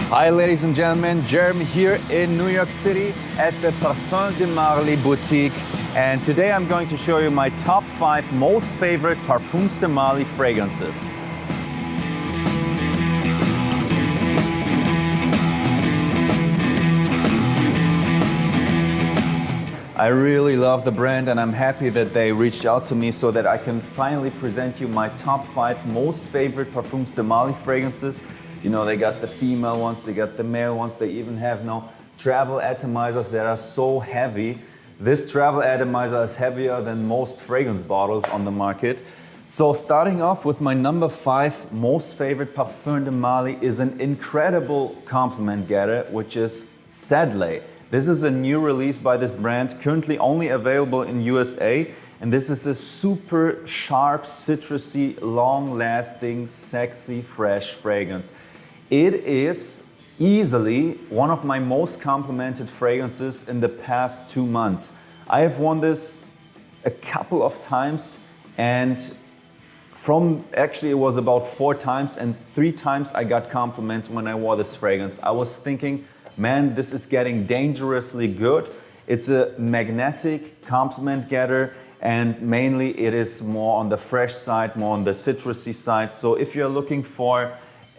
Hi ladies and gentlemen, Jeremy here in New York City at the Parfums de Marly boutique, and today I'm going to show you my top 5 most favorite Parfums de Marly fragrances. I really love the brand and I'm happy that they reached out to me so that I can finally present you my top 5 most favorite Parfums de Marly fragrances. You know, they got the female ones, they got the male ones, they even have now travel atomizers that are so heavy. This travel atomizer is heavier than most fragrance bottles on the market. So starting off with my number 5 most favorite Parfum de Marly is an incredible compliment getter, which is Sedley. This is a new release by this brand, currently only available in USA. And this is a super sharp, citrusy, long-lasting, sexy, fresh fragrance. It is easily one of my most complimented fragrances in the past 2 months. I have worn this a couple of times, and actually it was about 4 times, and 3 times I got compliments when I wore this fragrance. I was thinking, man, this is getting dangerously good. It's a magnetic compliment getter, and mainly it is more on the fresh side, more on the citrusy side. So if you're looking for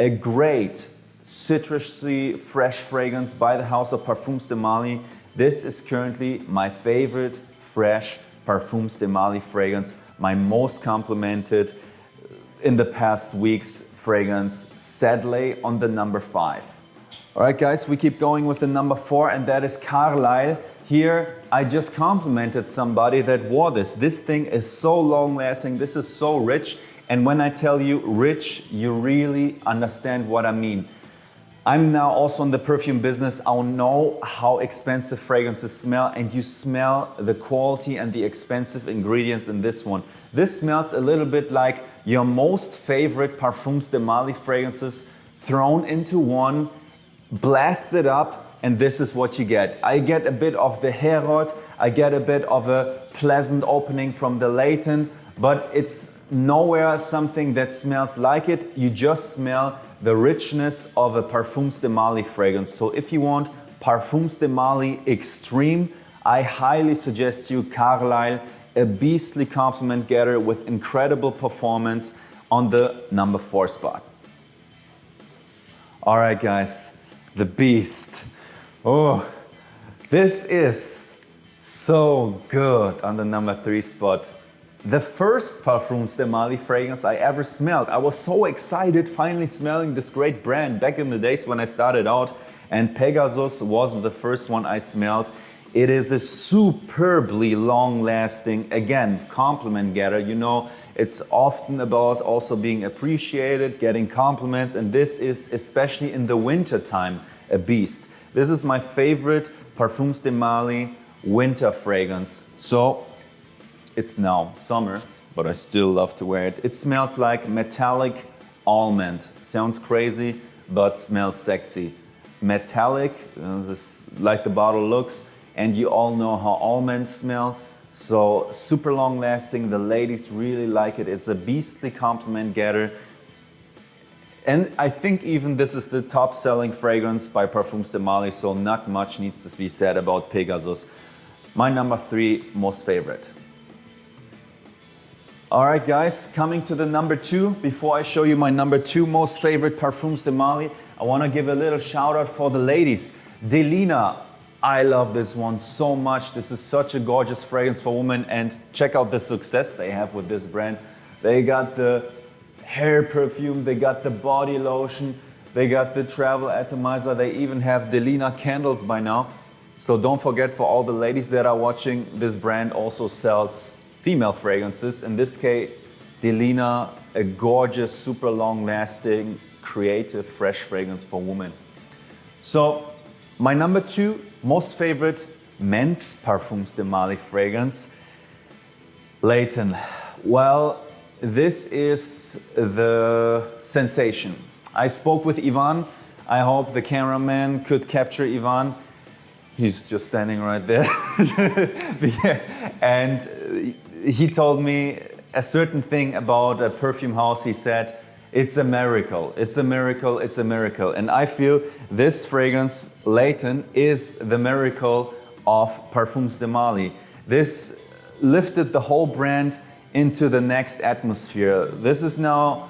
a great citrusy fresh fragrance by the house of Parfums de Marly, this is currently my favorite fresh Parfums de Marly fragrance, my most complimented in the past weeks fragrance, Sedley on the number 5. All right guys, we keep going with the number 4, and that is Carlisle. Here I just complimented somebody that wore this. This thing is so long lasting, this is so rich. And when I tell you rich, you really understand what I mean. I'm now also in the perfume business. I know how expensive fragrances smell, and you smell the quality and the expensive ingredients in this one. This smells a little bit like your most favorite Parfums de Marly fragrances thrown into one, blasted up, and this is what you get. I get a bit of the Herod, I get a bit of a pleasant opening from the Leighton, but it's nowhere something that smells like it. You just smell the richness of a Parfums de Marly fragrance. So if you want Parfums de Marly Extreme, I highly suggest you Carlisle, a beastly compliment getter with incredible performance on the number 4 spot. All right guys, the beast. Oh, this is so good on the number 3 spot. The first Parfums de Marly fragrance I ever smelled. I was so excited finally smelling this great brand back in the days when I started out, and Pegasus was the first one I smelled. It is a superbly long-lasting, again, compliment getter. You know, it's often about also being appreciated, getting compliments, and this is, especially in the winter time, a beast. This is my favorite Parfums de Marly winter fragrance. So it's now summer, but I still love to wear it. It smells like metallic almond. Sounds crazy, but smells sexy. Metallic, like the bottle looks, and you all know how almonds smell. So super long lasting, the ladies really like it. It's a beastly compliment getter. And I think even this is the top selling fragrance by Parfums de Marly, so not much needs to be said about Pegasus. My number 3 most favorite. All right guys, coming to the number 2. Before I show you my number 2 most favorite Parfums de Marly, I want to give a little shout out for the ladies. Delina, I love this one so much. This is such a gorgeous fragrance for women, and check out the success they have with this brand. They got the hair perfume, they got the body lotion, they got the travel atomizer, they even have Delina candles by now. So don't forget, for all the ladies that are watching, this brand also sells female fragrances. In this case, Delina, a gorgeous, super long-lasting, creative, fresh fragrance for women. So my number 2 most favorite men's Parfums de Marly fragrance, Leighton. Well, this is the sensation. I spoke with Ivan. I hope the cameraman could capture Ivan. He's just standing right there. And he told me a certain thing about a perfume house. He said, It's a miracle. It's a miracle. It's a miracle. And I feel this fragrance, Leighton, is the miracle of Parfums de Mali. This lifted the whole brand into the next atmosphere. This is now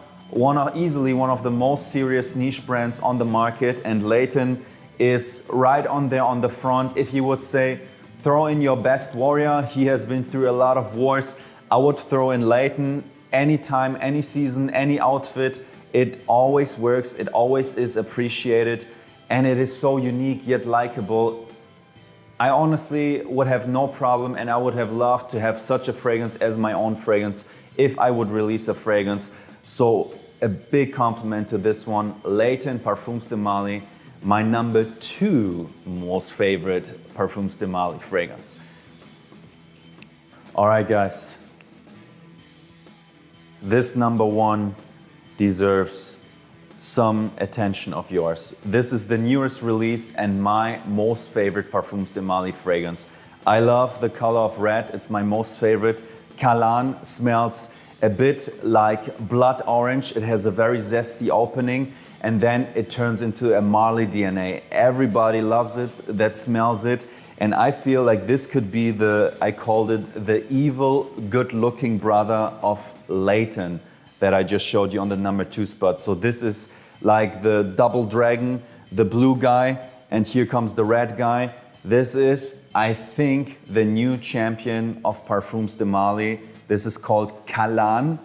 easily one of the most serious niche brands on the market, and Leighton is right on there on the front. If you would say, throw in your best warrior, he has been through a lot of wars, I would throw in Leighton. Anytime, any season, any outfit, it always works, it always is appreciated, and it is so unique yet likable. I honestly would have no problem, and I would have loved to have such a fragrance as my own fragrance if I would release a fragrance. So a big compliment to this one, Leighton Parfums de Mali, my number 2 most favorite Parfums de Mali fragrance. All right, guys. This number 1 deserves some attention of yours. This is the newest release and my most favorite Parfums de Mali fragrance. I love the color of red, it's my most favorite. Kalan smells a bit like blood orange. It has a very zesty opening, and then it turns into a Marley DNA. Everybody loves it, that smells it. And I feel like this could be I called it the evil, good-looking brother of Leighton that I just showed you on the number 2 spot. So this is like the double dragon, the blue guy, and here comes the red guy. This is, I think, the new champion of Parfums de Mali. This is called Kalan,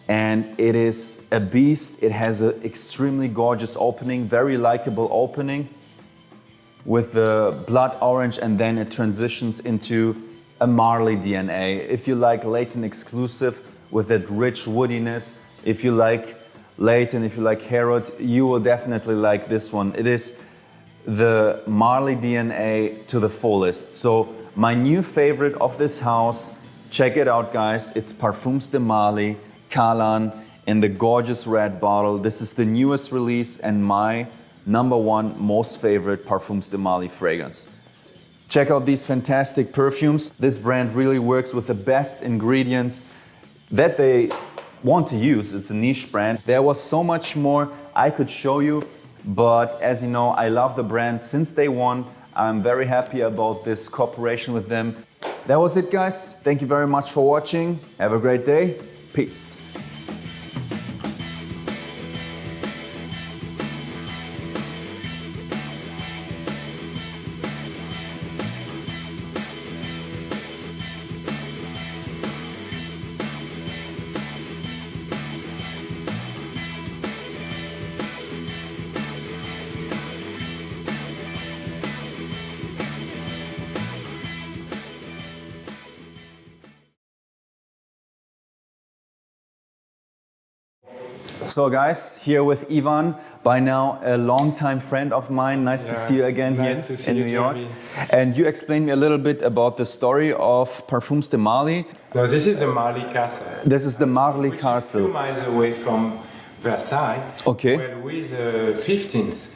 and it is a beast. It has an extremely gorgeous opening, very likable opening, with the blood orange, and then it transitions into a Marley DNA. If you like Leighton exclusive with that rich woodiness, if you like Leighton, if you like Herod, you will definitely like this one. It is the Marley DNA to the fullest. So my new favorite of this house, check it out, guys. It's Parfums de Mali, Kalan, in the gorgeous red bottle. This is the newest release and my number 1 most favorite Parfums de Mali fragrance. Check out these fantastic perfumes. This brand really works with the best ingredients that they want to use. It's a niche brand. There was so much more I could show you, but as you know, I love the brand since day one. I'm very happy about this cooperation with them. That was it, guys. Thank you very much for watching. Have a great day. Peace. So guys, here with Ivan, by now a longtime friend of mine. Nice to see you again here in New York. And you explained me a little bit about the story of Parfums de Mali. No, this is the Marly Castle. This is the Marly which Castle. Is 2 miles away from Versailles. Okay. Where Louis XV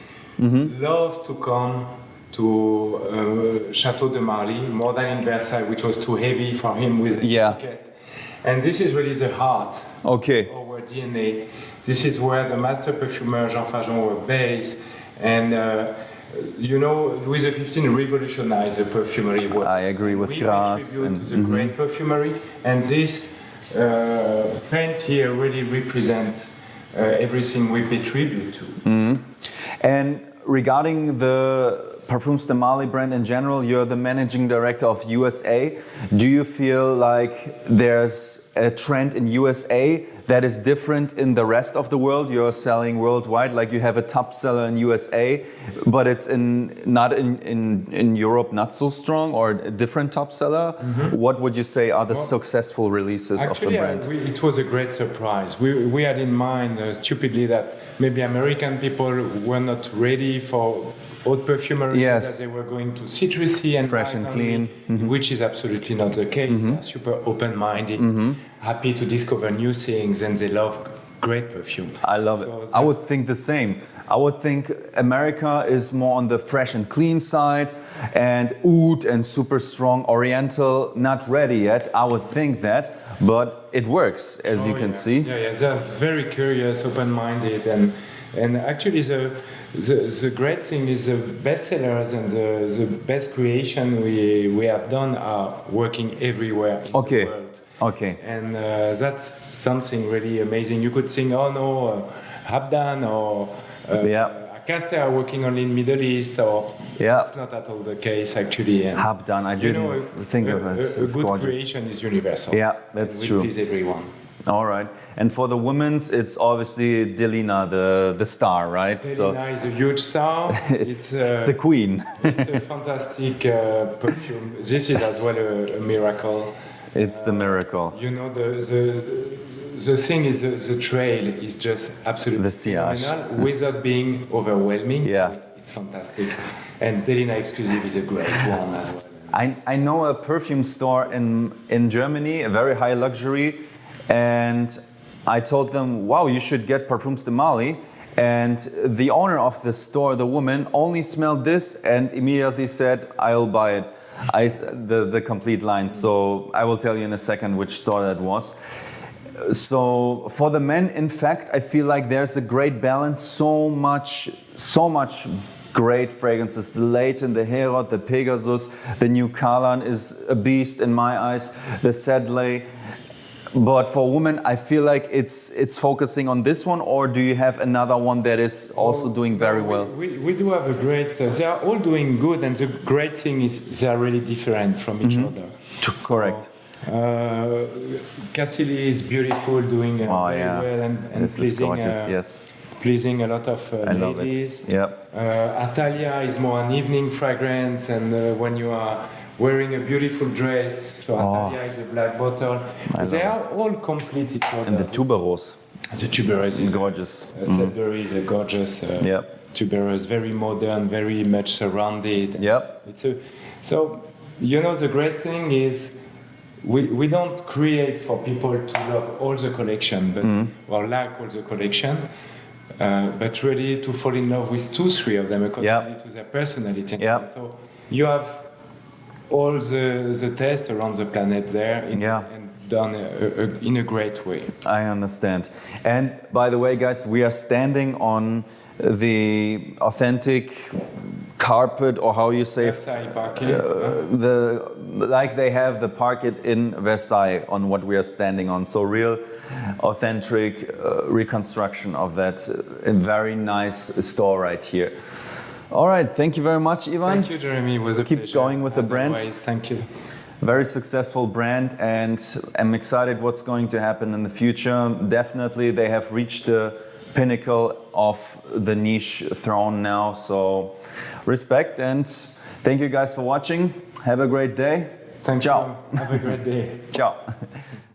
loved to come to Chateau de Marly more than in Versailles, which was too heavy for him with the etiquette. And this is really the heart of our DNA. This is where the master perfumer Jean Fajon was based, and you know, Louis XV revolutionized the perfumery world. I agree with Grasse and to the great perfumery, and this paint here really represents everything we pay tribute to. And regarding the Parfums de Mali brand in general, you're the managing director of USA. Do you feel like there's a trend in USA that is different in the rest of the world? You're selling worldwide, like you have a top seller in USA, but it's not in Europe not so strong, or a different top seller? What would you say are the successful releases of the brand? It was a great surprise. We had in mind stupidly that maybe American people were not ready for haute perfumery, that they were going to citrusy and fresh and clean, which is absolutely not the case. They're super open-minded, happy to discover new things, and they love great perfume. I love it. I would think the same. I would think America is more on the fresh and clean side, and oud and super strong oriental, not ready yet. I would think that. but it works, as you can see. Yeah, they're very curious, open-minded, and actually the great thing is the bestsellers and the best creation we have done are working everywhere in the world. Okay. And that's something really amazing. You could think, oh no, Habdan or Acaster are working only in Middle East, or that's not at all the case actually. And Habdan, I didn't think of it. A good gorgeous. Creation is universal. Yeah, that's true. Will please everyone. All right. And for the women's, it's obviously Delina, the star, right? Delina is a huge star. it's the queen. It's a fantastic perfume. This is as well a miracle. It's the miracle. You know, the thing is, the trail is just absolutely phenomenal without being overwhelming. Yeah. So it's fantastic. And Delina Exclusive is a great one as well. I know a perfume store in Germany, a very high luxury, and I told them, wow, you should get Parfums de Mali. And the owner of the store, the woman, only smelled this and immediately said, I'll buy it. The complete line. So I will tell you in a second which store that was. So for the men, in fact, I feel like there's a great balance. So much great fragrances. The Leighton, the Herod, the Pegasus, the New Kalan is a beast in my eyes. The Sedley. But for women, I feel like it's focusing on this one, or do you have another one that is also doing very well? We do have a great, they are all doing good, and the great thing is they are really different from each other. Correct. So, Cassili is beautiful, doing very well and pleasing a lot of ladies. Yep. Atalia is more an evening fragrance, and when you are wearing a beautiful dress, so Atalia is a black bottle. They are all complete each other. And the tuberose. The tuberose is gorgeous. Sudbury is a gorgeous tuberose, very modern, very much surrounded. Yep. So, you know, the great thing is we don't create for people to love all the collection, but or like all the collection, but really to fall in love with 2-3 of them according to their personality. So you have all the tests around the planet there and done in a great way. I understand. And by the way, guys, we are standing on the authentic carpet, or how you say, Versailles parquet. Like they have the parquet in Versailles on what we are standing on. So real authentic reconstruction of that very nice store right here. All right, thank you very much, Ivan. Thank you, Jeremy. It was a pleasure. Keep going with the brand. Thank you. Very successful brand, and I'm excited what's going to happen in the future. Definitely, they have reached the pinnacle of the niche throne now. So, respect, and thank you guys for watching. Have a great day. Thank you. Have a great day. Ciao.